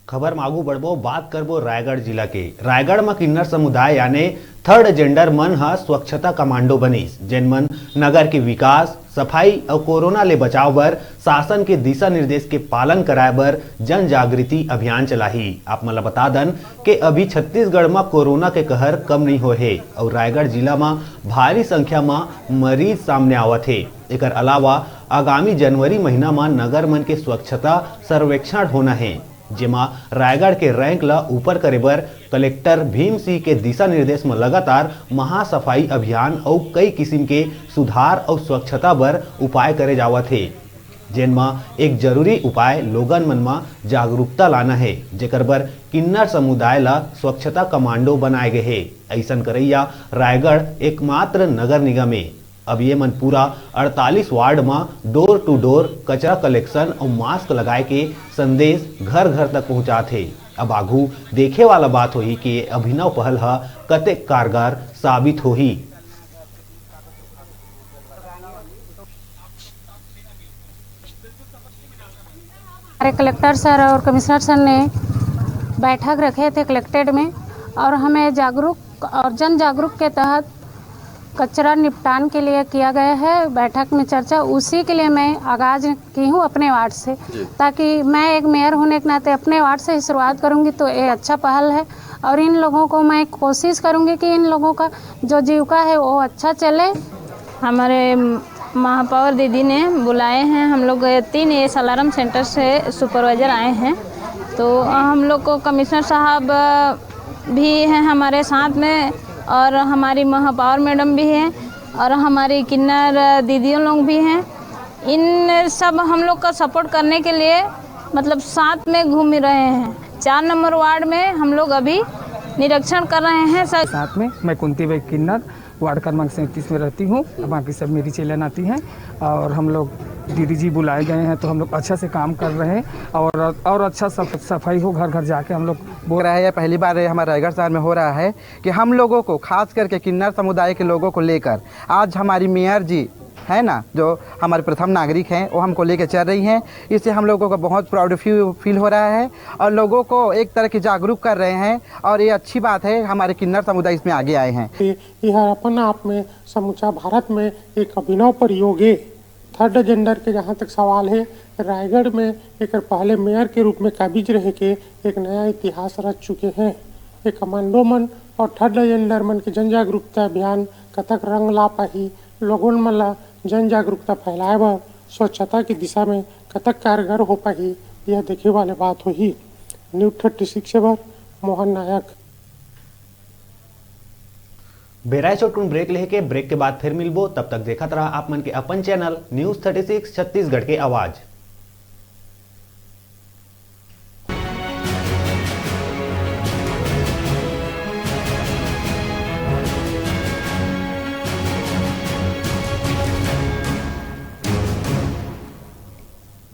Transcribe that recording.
खबर मागू बढ़बो बात करबो रायगढ़ जिला के। रायगढ़ में किन्नर समुदाय यानी थर्ड जेंडर मन ह स्वच्छता कमांडो बनिस, जेन मन नगर के विकास, सफाई और कोरोना ले बचाव बर शासन के दिशा निर्देश के पालन कराए बर जन जागृति अभियान चलाही। आप मन ला बता दन कि अभी छत्तीसगढ़ में कोरोना के कहर कम नहीं हो है और रायगढ़ जिला में भारी संख्या में मरीज सामने आवत है। एकर अलावा आगामी जनवरी महीना में नगर मन के स्वच्छता सर्वेक्षण होना है, जेमा रायगढ़ के रैंक ला ऊपर करे बर कलेक्टर भीम सिंह के दिशा निर्देश में लगातार महासफाई अभियान और कई किस्म के सुधार और स्वच्छता बर उपाय करे जावत है, जेन में एक जरूरी उपाय लोगन मन में जागरूकता लाना है, जेकर बर किन्नर समुदाय ला स्वच्छता कमांडो बनाए गए है। ऐसन करैया रायगढ़ एकमात्र नगर निगम है। अब ये मन पूरा 48 वार्ड में डोर टू डोर कचरा कलेक्शन और मास्क लगाए के संदेश घर घर तक पहुंचाते। अब आगू देखे वाला बात होही कि ये अभिनव पहल ह कतेक कारगर साबित होही। हमारे कलेक्टर सर और कमिश्नर सर ने बैठक रखे थे कलेक्ट्रेट में और हमें जागरूक और जन जागरूक के तहत कचरा निपटान के लिए किया गया है। बैठक में चर्चा उसी के लिए मैं आगाज की हूँ अपने वार्ड से, ताकि मैं एक मेयर होने के नाते अपने वार्ड से ही शुरुआत करूँगी तो ये अच्छा पहल है। और इन लोगों को मैं कोशिश करूँगी कि इन लोगों का जो जीविका है वो अच्छा चले। हमारे महापौर दीदी ने बुलाए हैं, हम लोग 3 एस अलार्म सेंटर से सुपरवाइज़र आए हैं, तो हम लोग को कमिश्नर साहब भी हैं हमारे साथ में और हमारी महापौर मैडम भी हैं और हमारी किन्नर दीदियों लोग भी हैं। इन सब हम लोग का सपोर्ट करने के लिए मतलब साथ में घूम रहे हैं। 4 नंबर वार्ड में हम लोग अभी निरीक्षण कर रहे हैं। साथ में मैं कुंती बाई किन्नर वार्ड क्रमांक 37 में रहती हूँ, बाकी सब मेरी चेलन आती हैं और हम लोग दीदी जी बुलाए गए हैं तो हम लोग अच्छा से काम कर रहे हैं और अच्छा सफाई हो, घर घर जाके हम लोग बोल रहा है। यह पहली बार हमारे रायगढ़ शहर में हो रहा है कि हम लोगों को खास करके किन्नर समुदाय के लोगों को लेकर आज हमारी मेयर जी है ना, जो हमारे प्रथम नागरिक हैं, वो हमको लेकर चल रही हैं। इससे हम लोगों को बहुत प्राउड फील हो रहा है और लोगों को एक तरह की जागरूक कर रहे हैं और ये अच्छी बात है। हमारे किन्नर समुदाय इसमें आगे आए हैं। यह अपन आप में समूचा भारत में एक अभिनव प्रयोग है। थर्ड जेंडर के जहाँ तक सवाल है, रायगढ़ में एक पहले मेयर के रूप में काबिज रह के एक नया इतिहास रच चुके हैं। एक कमांडो मन और थर्ड जेंडर मन के जन जागरूकता अभियान कतक रंग ला पाही, लोगों मन ला जन जागरूकता फैलाए बर स्वच्छता की दिशा में कतक कारगर हो पाही, यह देखे वाले बात होही। न्यूज़ 36 बर मोहन नायक। बेराय छोटकुन ब्रेक लेके ब्रेक के बाद फिर मिलबो, तब तक देखत रहा आप मन के अपन चैनल न्यूज़ 36 छत्तीसगढ़ के आवाज।